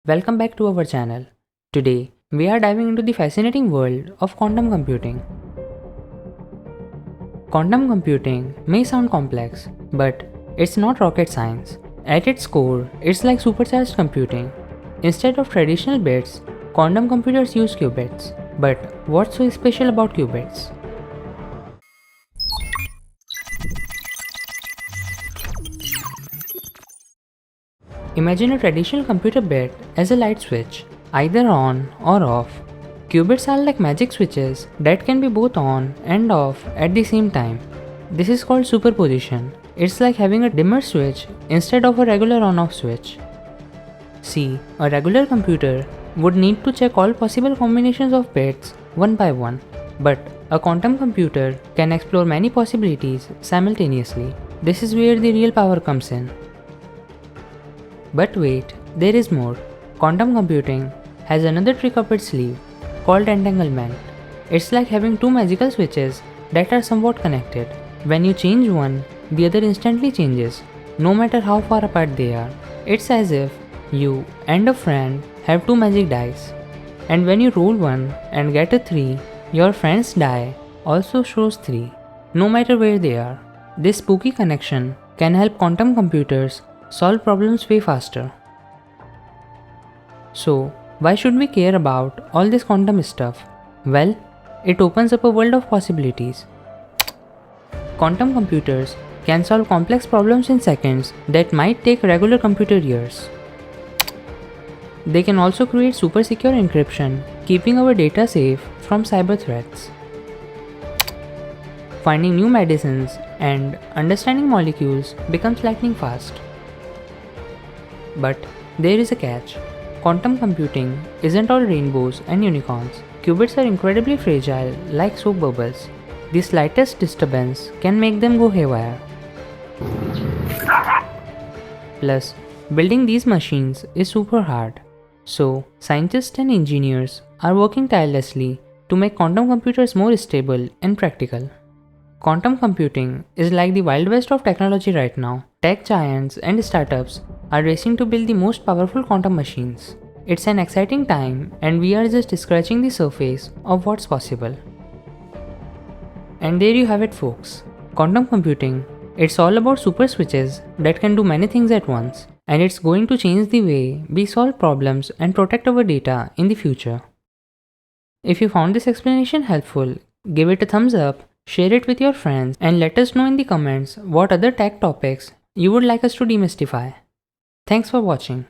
Welcome back to our channel. Today, we are diving into the fascinating world of quantum computing. Quantum computing may sound complex, but it's not rocket science. At its core, it's like supercharged computing. Instead of traditional bits, quantum computers use qubits. But what's so special about qubits? Imagine a traditional computer bit as a light switch, either on or off. Qubits are like magic switches that can be both on and off at the same time. This is called superposition. It's like having a dimmer switch instead of a regular on-off switch. See, a regular computer would need to check all possible combinations of bits one by one, but a quantum computer can explore many possibilities simultaneously. This is where the real power comes in. But wait, there is more. Quantum computing has another trick up its sleeve called entanglement. It's like having two magical switches that are somewhat connected. When you change one, the other instantly changes, no matter how far apart they are. It's as if you and a friend have two magic dice, and when you roll one and get a 3, your friend's die also shows 3, no matter where they are. This spooky connection can help quantum computers solve problems way faster. So, why should we care about all this quantum stuff? Well, it opens up a world of possibilities. Quantum computers can solve complex problems in seconds that might take regular computer years. They can also create super secure encryption, keeping our data safe from cyber threats. Finding new medicines and understanding molecules becomes lightning fast. But there is a catch. Quantum computing isn't all rainbows and unicorns. Qubits are incredibly fragile, like soap bubbles. The slightest disturbance can make them go haywire. Plus, building these machines is super hard. So, scientists and engineers are working tirelessly to make quantum computers more stable and practical. Quantum computing is like the Wild West of technology right now. Tech giants and startups are racing to build the most powerful quantum machines. It's an exciting time, and we are just scratching the surface of what's possible. And there you have it, folks. Quantum computing, it's all about super switches that can do many things at once, and it's going to change the way we solve problems and protect our data in the future. If you found this explanation helpful, give it a thumbs up, share it with your friends, and let us know in the comments what other tech topics you would like us to demystify. Thanks for watching.